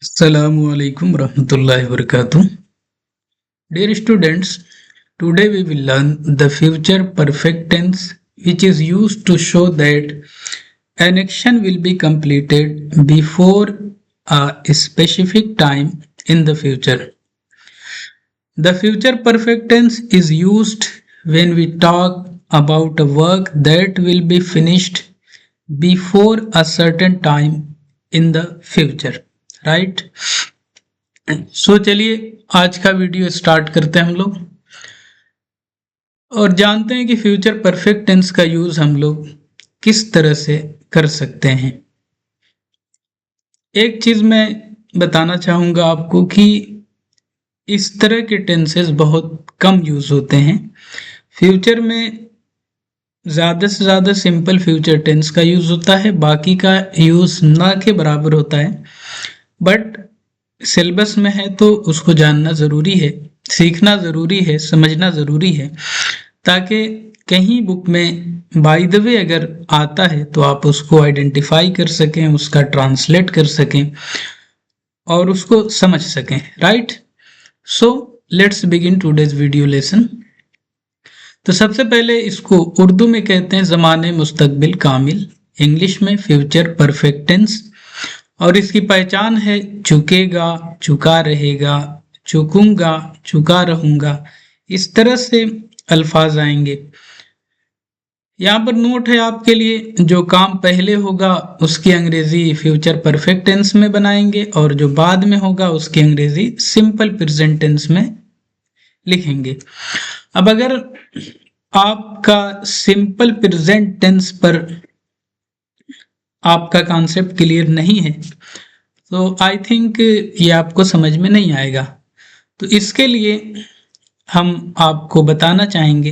Assalamu alaikum warahmatullahi wabarakatuh. Dear students, today we will learn the future perfect tense which is used to show that an action will be completed before a specific time in the future. The future perfect tense is used when we talk about a work that will be finished before a certain time in the future, right? चलिए आज का video start करते हैं हम लोग और जानते हैं कि फ्यूचर परफेक्ट टेंस का यूज हम लोग किस तरह से कर सकते हैं। एक चीज मैं बताना चाहूंगा आपको कि इस तरह के टेंसेस बहुत कम यूज होते हैं। फ्यूचर में ज़्यादा से ज़्यादा सिंपल फ्यूचर टेंस का यूज होता है, बाकी का यूज ना के बराबर होता है। बट सिलेबस में है तो उसको जानना ज़रूरी है, सीखना ज़रूरी है, समझना ज़रूरी है, ताकि कहीं बुक में बाय द वे अगर आता है तो आप उसको आइडेंटिफाई कर सकें, उसका ट्रांसलेट कर सकें और उसको समझ सकें, right. So let's begin today's video lesson. तो सबसे पहले इसको उर्दू में कहते हैं ज़माने मुस्तकबिल कामिल, इंग्लिश में फ्यूचर परफेक्ट टेंस, और इसकी पहचान है चुकेगा, चुका रहेगा, चुकूंगा, चुका रहूंगा, इस तरह से अल्फाज आएंगे। यहाँ पर नोट है आपके लिए, जो काम पहले होगा उसकी अंग्रेजी फ्यूचर परफेक्ट टेंस में बनाएंगे और जो बाद में होगा उसकी अंग्रेजी सिंपल प्रेजेंट टेंस में लिखेंगे। अब अगर आपका सिंपल प्रेजेंट टेंस पर आपका कॉन्सेप्ट क्लियर नहीं है तो आई थिंक ये आपको समझ में नहीं आएगा। तो इसके लिए हम आपको बताना चाहेंगे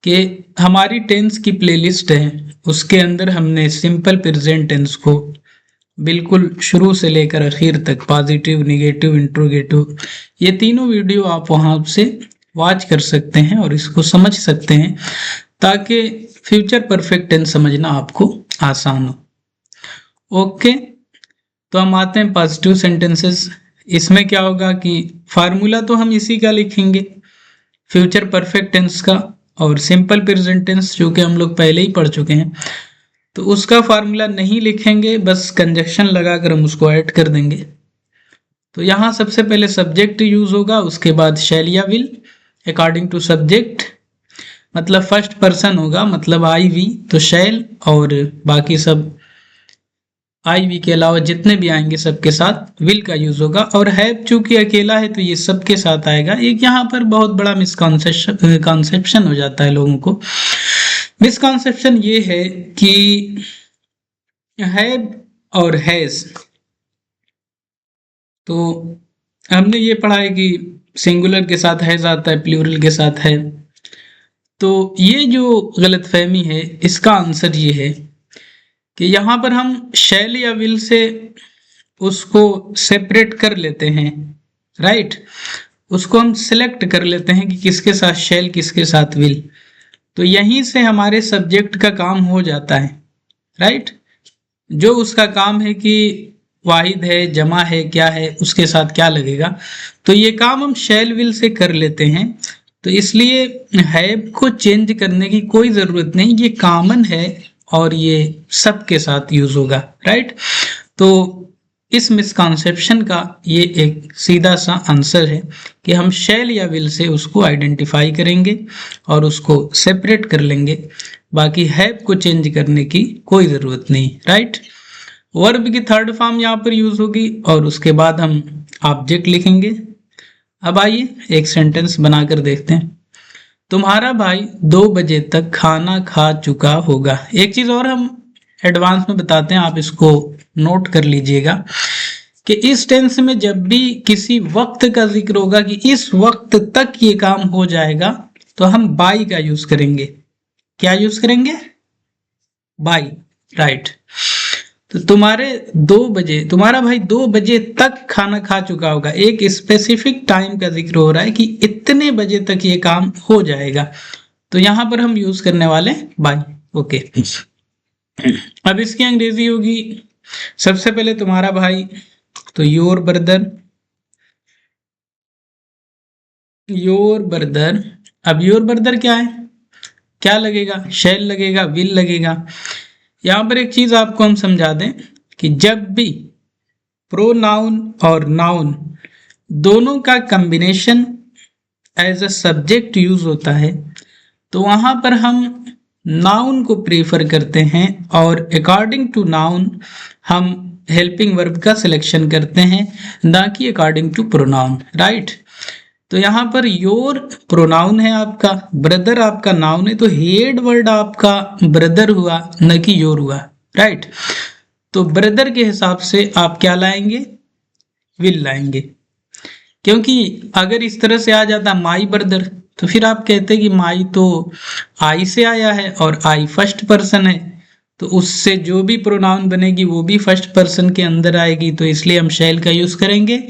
कि हमारी टेंस की प्लेलिस्ट है, उसके अंदर हमने सिंपल प्रेजेंट टेंस को बिल्कुल शुरू से लेकर आखिर तक, पॉजिटिव, नेगेटिव, इंट्रोगेटिव, ये तीनों वीडियो आप वहाँ से वॉच कर सकते हैं और इसको समझ सकते हैं ताकि फ्यूचर परफेक्ट टेंस समझना आपको आसान हो। ओके, तो हम आते हैं पॉजिटिव सेंटेंसेस। इसमें क्या होगा कि फार्मूला तो हम इसी का लिखेंगे, फ्यूचर परफेक्ट टेंस का, और सिंपल प्रेजेंट टेंस जो कि हम लोग पहले ही पढ़ चुके हैं तो उसका फार्मूला नहीं लिखेंगे, बस कंजक्शन लगाकर हम उसको ऐड कर देंगे। तो यहाँ सबसे पहले सब्जेक्ट यूज होगा, उसके बाद शैल या विल अकॉर्डिंग टू सब्जेक्ट, मतलब फर्स्ट पर्सन होगा, मतलब आई वी, तो शैल, और बाकी सब आई वी के अलावा जितने भी आएंगे सबके साथ विल का यूज होगा। और हैव चूंकि अकेला है तो ये सबके साथ आएगा। एक यहाँ पर बहुत बड़ा मिसकॉन्सेप्शन हो जाता है लोगों को। मिसकॉन्सेप्शन ये है कि हैव और हैज, तो हमने ये पढ़ा है कि सिंगुलर के साथ हैज आता है, प्लूरल के साथ है। तो ये जो गलतफहमी है इसका आंसर ये है कि यहाँ पर हम शैल या विल से उसको सेपरेट कर लेते हैं, राइट। उसको हम सिलेक्ट कर लेते हैं कि किसके साथ शैल, किसके साथ विल, तो यहीं से हमारे सब्जेक्ट का काम हो जाता है, राइट। जो उसका काम है कि वाहिद है, जमा है, क्या है, उसके साथ क्या लगेगा, तो ये काम हम शैल विल से कर लेते हैं। तो इसलिए हैव को चेंज करने की कोई ज़रूरत नहीं, ये कॉमन है और ये सबके साथ यूज होगा, राइट। तो इस मिसकॉन्सेप्शन का ये एक सीधा सा आंसर है कि हम शैल या विल से उसको आइडेंटिफाई करेंगे और उसको सेपरेट कर लेंगे, बाकी हैव को चेंज करने की कोई ज़रूरत नहीं, राइट। वर्ब की थर्ड फॉर्म यहाँ पर यूज होगी और उसके बाद हम ऑब्जेक्ट लिखेंगे। अब आइए एक सेंटेंस बनाकर देखते हैं। तुम्हारा भाई 2 बजे तक खाना खा चुका होगा। एक चीज और हम एडवांस में बताते हैं, आप इसको नोट कर लीजिएगा कि इस टेंस में जब भी किसी वक्त का जिक्र होगा कि इस वक्त तक ये काम हो जाएगा, तो हम बाई का यूज करेंगे। क्या यूज करेंगे? By, right. तो तुम्हारा भाई 2 बजे तक खाना खा चुका होगा, एक स्पेसिफिक टाइम का जिक्र हो रहा है कि इतने बजे तक ये काम हो जाएगा, तो यहां पर हम यूज करने वाले बाय। ओके, अब इसकी अंग्रेजी होगी, सबसे पहले तुम्हारा भाई, तो योर ब्रदर, योर ब्रदर। अब योर ब्रदर क्या है, क्या लगेगा, शैल लगेगा, विल लगेगा। यहां पर एक चीज आपको हम समझा दें कि जब भी प्रोनाउन और नाउन दोनों का combination as a subject use होता है तो वहां पर हम नाउन को प्रेफर करते हैं और अकॉर्डिंग टू नाउन हम हेल्पिंग वर्ब का सिलेक्शन करते हैं, ना कि अकॉर्डिंग टू प्रोनाउन, राइट। तो यहाँ पर योर प्रोनाउन है आपका, ब्रदर आपका नाउन है, तो हेड वर्ड आपका ब्रदर हुआ न कि योर हुआ, राइट। तो ब्रदर के हिसाब से आप क्या लाएंगे, विल लाएंगे, क्योंकि अगर इस तरह से आ जाता माई ब्रदर तो फिर आप कहते कि माई तो आई से आया है और आई फर्स्ट पर्सन है, तो उससे जो भी प्रोनाउन बनेगी वो भी फर्स्ट पर्सन के अंदर आएगी, तो इसलिए हम शैल का यूज करेंगे।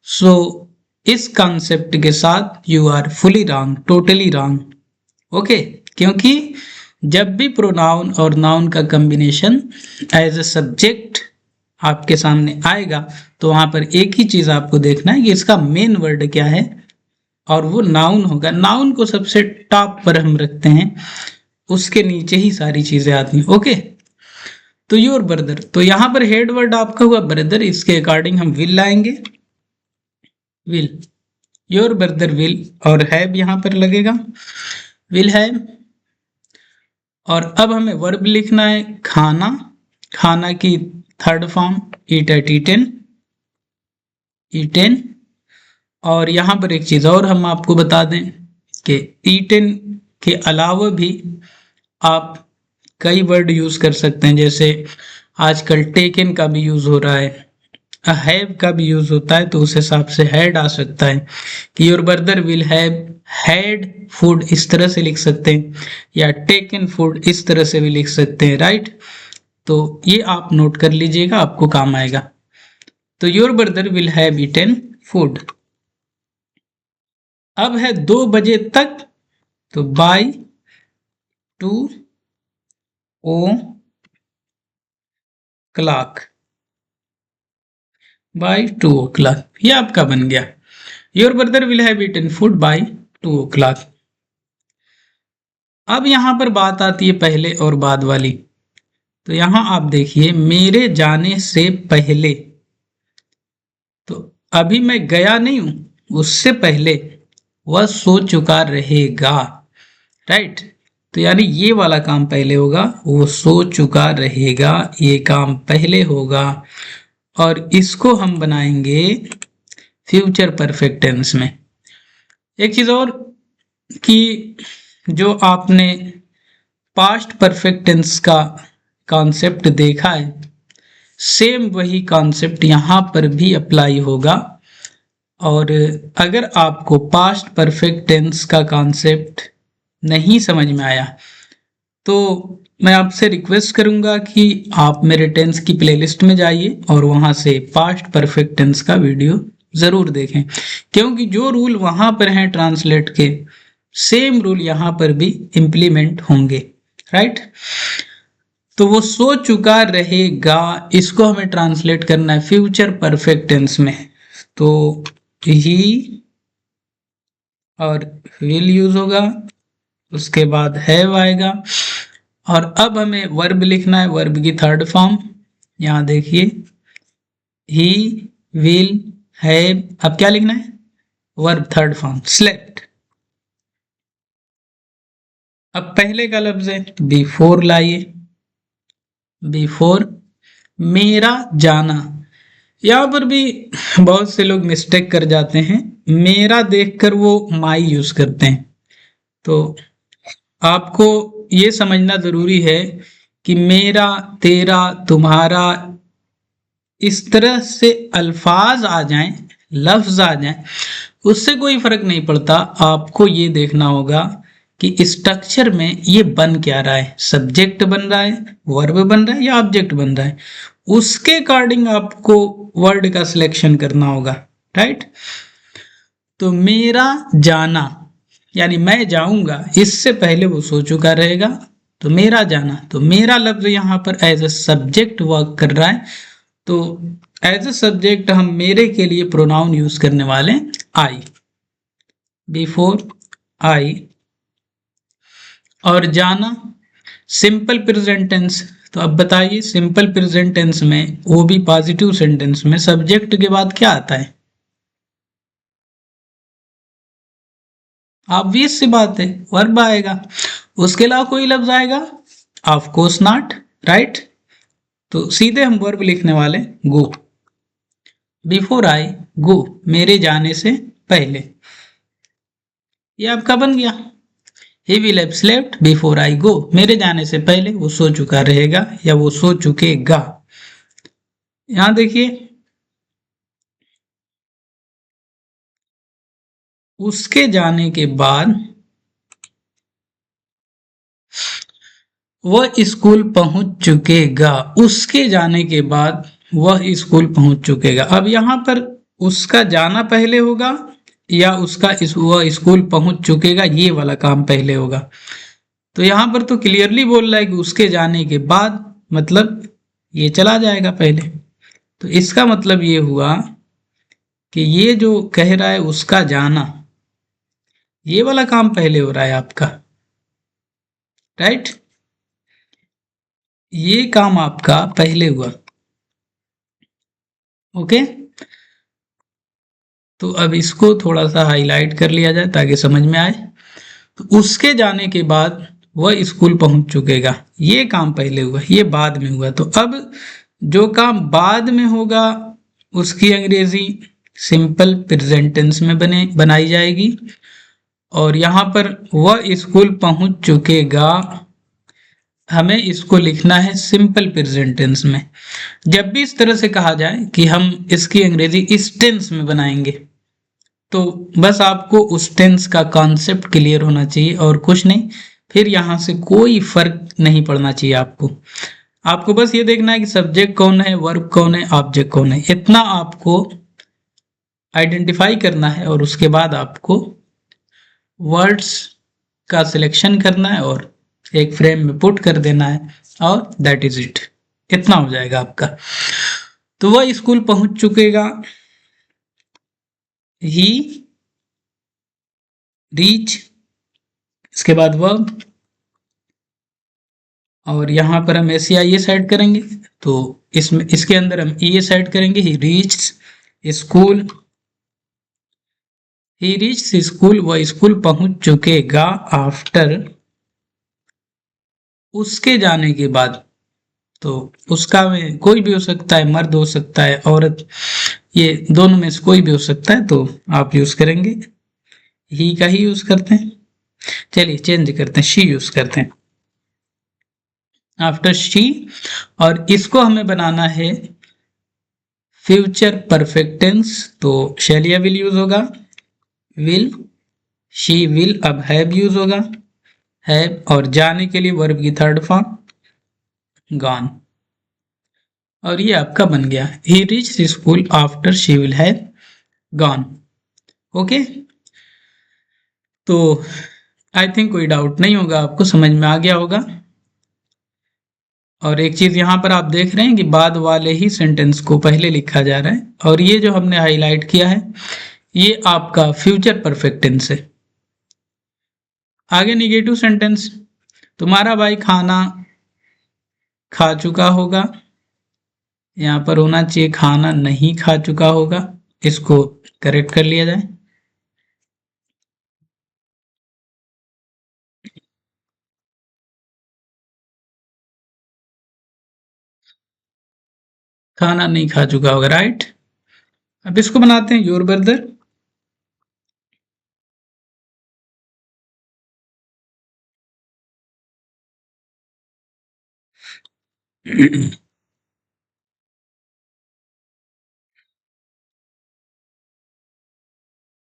सो इस कॉन्सेप्ट के साथ you are fully wrong, totally wrong, okay. क्योंकि जब भी प्रोनाउन और नाउन का कॉम्बिनेशन एज अ सब्जेक्ट आपके सामने आएगा तो वहां पर एक ही चीज आपको देखना है कि इसका मेन वर्ड क्या है, और वो नाउन होगा। नाउन को सबसे टॉप पर हम रखते हैं, उसके नीचे ही सारी चीजें आती हैं, ओके। तो योर ब्रदर, तो यहां पर हेड वर्ड आपका हुआ ब्रदर, इसके अकॉर्डिंग हम विल लाएंगे, विल, योर ब्रदर विल, और हैव यहां पर लगेगा, विल हैव। और अब हमें वर्ब लिखना है खाना, खाना की थर्ड फॉर्म ईट एट ईटेन, ईटेन। और यहाँ पर एक चीज और हम आपको बता दें कि ईटेन के अलावा भी आप कई वर्ड यूज कर सकते हैं, जैसे आजकल टेकन का भी यूज हो रहा है, हैव का भी यूज होता है, तो उस हिसाब से हैड आ सकता है कि your brother will have had food, इस तरह से लिख सकते हैं, या टेकन फूड इस तरह से भी लिख सकते हैं, राइट। तो ये आप नोट कर लीजिएगा, आपको काम आएगा। तो your brother will have eaten food. अब है 2 बजे तक, तो बाय 2 o'clock, बाय 2 o'clock, ये आपका बन गया, your brother will have eaten food by 2 o'clock। अब यहां पर बात आती है पहले और बाद वाली, तो यहां आप देखिए मेरे जाने से पहले, तो अभी मैं गया नहीं हूं, उससे पहले वह सो चुका रहेगा, राइट। तो यानी ये वाला काम पहले होगा, वो सो चुका रहेगा, ये काम पहले होगा, और इसको हम बनाएंगे फ्यूचर परफेक्ट टेंस में। एक चीज और कि जो आपने पास्ट परफेक्ट टेंस का कॉन्सेप्ट देखा है, सेम वही कॉन्सेप्ट यहां पर भी अप्लाई होगा। और अगर आपको पास्ट परफेक्ट टेंस का कॉन्सेप्ट नहीं समझ में आया तो मैं आपसे रिक्वेस्ट करूंगा कि आप मेरे टेंस की प्लेलिस्ट में जाइए और वहां से पास्ट परफेक्ट टेंस का वीडियो जरूर देखें, क्योंकि जो रूल वहां पर हैं ट्रांसलेट के, सेम रूल यहां पर भी इम्प्लीमेंट होंगे, राइट। तो वो सो चुका रहेगा, इसको हमें ट्रांसलेट करना है फ्यूचर परफेक्ट टेंस में, तो ही और विल यूज होगा, उसके बाद हैव आएगा, और अब हमें वर्ब लिखना है, वर्ब की थर्ड फॉर्म यहां देखिए, ही विल हैव। अब क्या लिखना है, वर्ब थर्ड फॉर्म स्लेप्ट। अब पहले का लफ्ज है बिफोर, लाइए बिफोर, मेरा जाना। यहां पर भी बहुत से लोग मिस्टेक कर जाते हैं, मेरा देखकर वो माई यूज करते हैं, तो आपको ये समझना जरूरी है कि मेरा, तेरा, तुम्हारा, इस तरह से अल्फाज आ जाएं, लफ्ज आ जाएं, उससे कोई फर्क नहीं पड़ता। आपको ये देखना होगा कि स्ट्रक्चर में ये बन क्या रहा है, सब्जेक्ट बन रहा है, वर्ब बन रहा है, या ऑब्जेक्ट बन रहा है, उसके अकॉर्डिंग आपको वर्ड का सिलेक्शन करना होगा, राइट। तो मेरा जाना यानी मैं जाऊंगा, इससे पहले वो सो चुका रहेगा, तो मेरा जाना, तो मेरा लफ्ज यहां पर एज ए सब्जेक्ट वर्क कर रहा है, तो एज ए सब्जेक्ट हम मेरे के लिए प्रोनाउन यूज करने वाले आई, बिफोर आई। और जाना सिंपल प्रेजेंट टेंस। तो अब बताइए सिंपल प्रेजेंट टेंस में, वो भी पॉजिटिव सेंटेंस में, सब्जेक्ट के बाद क्या आता है? ऑब्वियस सी बात है, वर्ब आएगा। उसके अलावा कोई लफ्ज आएगा? Of course not, right. तो सीधे हम वर्ब लिखने वाले गो, बिफोर आई गो, मेरे जाने से पहले। ये आपका बन गया। He will have slept before I go, मेरे जाने से पहले वो सो चुका रहेगा या वो सो चुकेगा। यहां देखिए, उसके जाने के बाद वह स्कूल पहुंच चुकेगा, उसके जाने के बाद वह स्कूल पहुंच चुकेगा। अब यहां पर उसका जाना पहले होगा या वह स्कूल पहुंच चुकेगा, ये वाला काम पहले होगा। तो यहां पर तो क्लियरली बोल रहा है कि उसके जाने के बाद, मतलब ये चला जाएगा पहले। तो इसका मतलब ये हुआ कि ये जो कह रहा है उसका जाना, ये वाला काम पहले हो रहा है आपका, राइट। ये काम आपका पहले हुआ, ओके। तो अब इसको थोड़ा सा हाईलाइट कर लिया जाए ताकि समझ में आए। तो उसके जाने के बाद वह स्कूल पहुंच चुकेगा, ये काम पहले हुआ, ये बाद में हुआ। तो अब जो काम बाद में होगा उसकी अंग्रेजी सिंपल प्रेजेंट टेंस में बनाई जाएगी। और यहां पर वह स्कूल पहुंच चुकेगा, हमें इसको लिखना है सिंपल प्रेजेंट टेंस में। जब भी इस तरह से कहा जाए कि हम इसकी अंग्रेजी इस टेंस में बनाएंगे, तो बस आपको उस टेंस का कॉन्सेप्ट क्लियर होना चाहिए और कुछ नहीं। फिर यहां से कोई फर्क नहीं पड़ना चाहिए आपको। आपको बस ये देखना है कि सब्जेक्ट कौन है, वर्ब कौन है, ऑब्जेक्ट कौन है, इतना आपको आइडेंटिफाई करना है। और उसके बाद आपको वर्ड्स का सिलेक्शन करना है और एक फ्रेम में पुट कर देना है, और दैट इज इट। इतना हो जाएगा आपका। तो वह स्कूल पहुंच चुकेगा, ही रीच, इसके बाद वर्ब, और यहां पर हम एस आई एस ऐड करेंगे। तो इसमें इसके अंदर हम ई एस ऐड करेंगे। ही रीच स्कूल, ही रीच स्कूल, वह स्कूल पहुंच चुकेगा आफ्टर, उसके जाने के बाद। तो उसका में कोई भी हो सकता है, मर्द हो सकता है, औरत, ये दोनों में से कोई भी हो सकता है। तो आप यूज करेंगे, ही का ही यूज करते हैं। चलिए चेंज करते हैं, शी यूज करते हैं आफ्टर शी। और इसको हमें बनाना है फ्यूचर परफेक्ट टेंस। तो शैलिया विल यूज होगा, विल, शी विल अब हैव यूज होगा, हैव, और जाने के लिए वर्ब की थर्ड फॉर्म गॉन। और ये आपका बन गया, he reach school after she will have gone. Okay, तो आई थिंक कोई डाउट नहीं होगा, आपको समझ में आ गया होगा। और एक चीज यहां पर आप देख रहे हैं कि बाद वाले ही सेंटेंस को पहले लिखा जा रहा है, और ये जो हमने हाईलाइट किया है ये आपका फ्यूचर परफेक्ट टेंस है। आगे निगेटिव सेंटेंस, तुम्हारा भाई खाना खा चुका होगा, यहाँ पर होना चाहिए खाना नहीं खा चुका होगा। इसको करेक्ट कर लिया जाए। खाना नहीं खा चुका होगा, राइट। अब इसको बनाते हैं योर ब्रदर।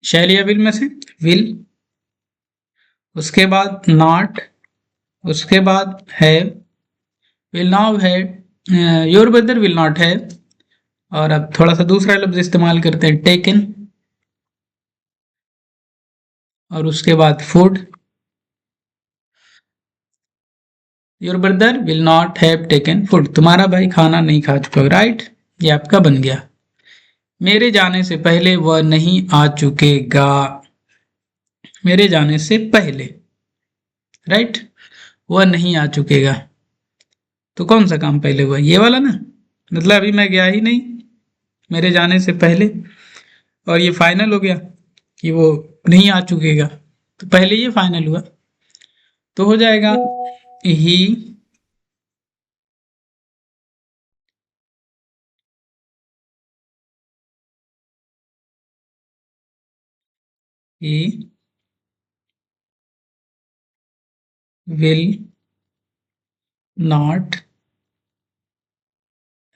शैलिया विल में से विल, उसके बाद नॉट, उसके बाद have, will now have, your brother will not have. और अब थोड़ा सा दूसरा लफ्ज इस्तेमाल करते हैं, टेकन, और उसके बाद food. Your brother will not have taken food, तुम्हारा भाई खाना नहीं खा चुका, राइट। ये आपका बन गया। मेरे जाने से पहले वह नहीं आ चुकेगा। मेरे जाने से पहले, राइट, वह नहीं आ चुकेगा। तो कौन सा काम पहले हुआ? ये वाला ना, मतलब अभी मैं गया ही नहीं मेरे जाने से पहले, और ये फाइनल हो गया कि वो नहीं आ चुकेगा, तो पहले ये फाइनल हुआ, तो हो जाएगा ही he will not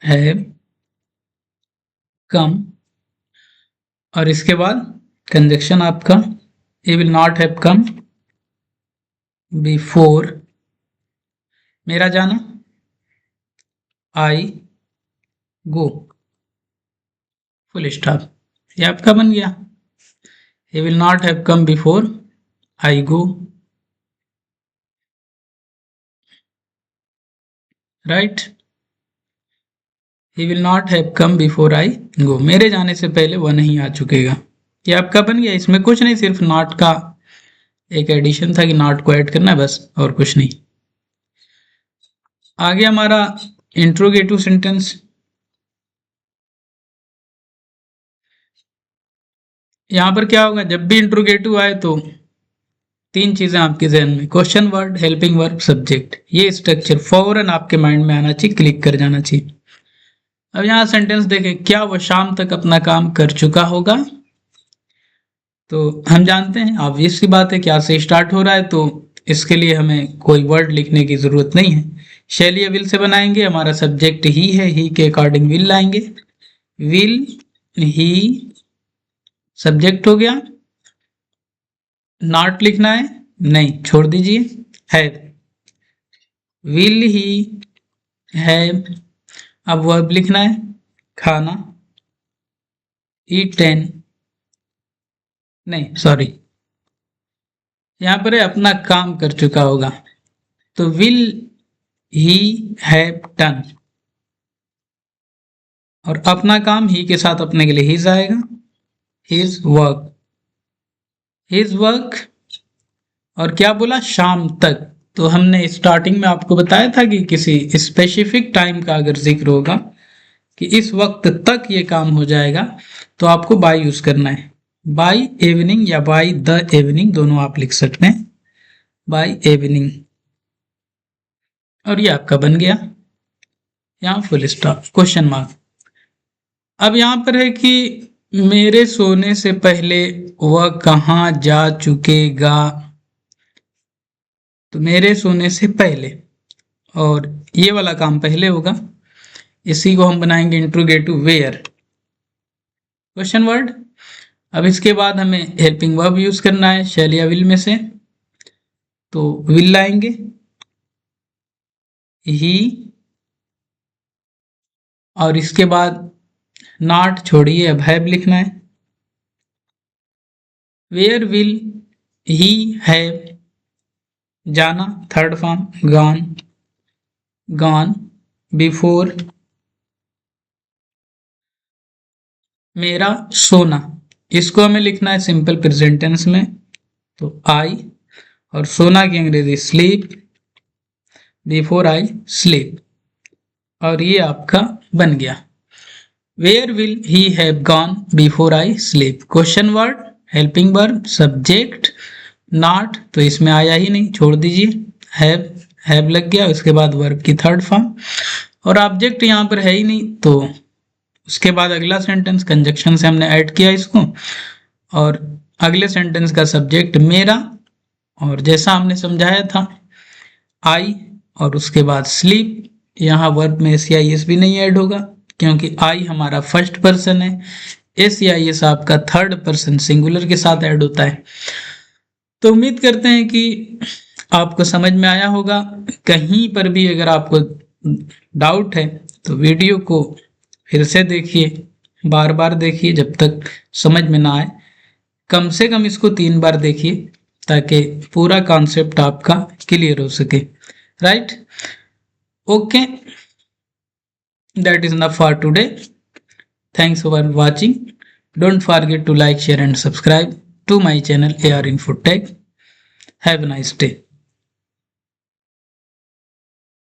have come, और इसके बाद कंजक्शन आपका he will not have come before मेरा जाना I go, फुल स्टॉप। ये आपका बन गया। he will not have come before I go, right. he will not have come before I go, मेरे जाने से पहले वह नहीं आ चुकेगा। ये आपका बन गया। इसमें कुछ नहीं, सिर्फ नॉट का एक एडिशन था कि नॉट को ऐड करना है बस, और कुछ नहीं। आगे हमारा इंट्रोगेटिव सेंटेंस। यहां पर क्या होगा, जब भी इंट्रोगेटिव आए तो तीन चीजें आपके जहन में, question word, helping verb, subject, ये स्ट्रक्चर फौरन आपके माइंड में आना चाहिए, क्लिक कर जाना चाहिए। अब यहाँ सेंटेंस देखें, क्या वह शाम तक अपना काम कर चुका होगा? तो हम जानते हैं, ऑब्वियस सी बात है, क्या से स्टार्ट हो रहा है, तो इसके लिए हमें कोई वर्ड लिखने की जरूरत नहीं है। शैल या विल से बनाएंगे। हमारा सब्जेक्ट ही है, ही के अकॉर्डिंग विल लाएंगे। विल ही सब्जेक्ट हो गया। नॉट लिखना है? नहीं, छोड़ दीजिए। Have, will he have. अब वर्ब लिखना है, खाना, ईटन, नहीं सॉरी, यहां पर है अपना काम कर चुका होगा, तो विल ही हैव डन, और अपना काम ही के साथ अपने के लिए हिज आएगा, हिज वर्क, हिज वर्क। और क्या बोला, शाम तक। तो हमने स्टार्टिंग में आपको बताया था कि किसी स्पेसिफिक टाइम का अगर जिक्र होगा कि इस वक्त तक ये काम हो जाएगा, तो आपको बाय यूज करना है। बाय इवनिंग या बाय द इवनिंग दोनों आप लिख सकते हैं, बाय इवनिंग। और ये आपका बन गया, यहां फुल स्टॉप, क्वेश्चन मार्क। अब यहां पर है कि मेरे सोने से पहले वह कहाँ जा चुकेगा। तो मेरे सोने से पहले, और ये वाला काम पहले होगा, इसी को हम बनाएंगे इंट्रोगेटिव वेयर, क्वेश्चन वर्ड। अब इसके बाद हमें हेल्पिंग वर्ब यूज करना है, शैल या विल में से, तो विल लाएंगे, ही, और इसके बाद नॉट छोड़िए, अब हैव लिखना है। वेयर विल ही हैव जाना, third form, gone, gone before मेरा सोना, इसको हमें लिखना है सिंपल प्रेजेंट टेंस में, तो आई, और सोना की अंग्रेजी स्लीप, बिफोर आई स्लीप, और ये आपका बन गया। Where will he have gone before I sleep, question word, helping verb, subject, not, तो इसमें आया ही नहीं, छोड़ दीजिए। हैव लग गया, उसके बाद वर्ब की थर्ड फॉर्म, और ऑब्जेक्ट यहाँ पर है ही नहीं, तो उसके बाद अगला सेंटेंस कंजक्शन से हमने ऐड किया इसको, और अगले सेंटेंस का सब्जेक्ट मेरा, और जैसा हमने समझाया था आई, और उसके बाद स्लीप। यहाँ वर्ब में एस या एस भी नहीं ऐड होगा, क्योंकि आई हमारा फर्स्ट पर्सन है, एस या एस आपका थर्ड पर्सन सिंगुलर के साथ ऐड होता है। तो उम्मीद करते हैं कि आपको समझ में आया होगा। कहीं पर भी अगर आपको डाउट है तो वीडियो को फिर से देखिए, बार बार देखिए जब तक समझ में ना आए, कम से कम इसको 3 बार देखिए, ताकि पूरा कॉन्सेप्ट आपका क्लियर हो सके, right. Okay, that is enough for today. Thanks for watching. Don't forget to like, share and subscribe to my channel AR Infotech. Have a nice day.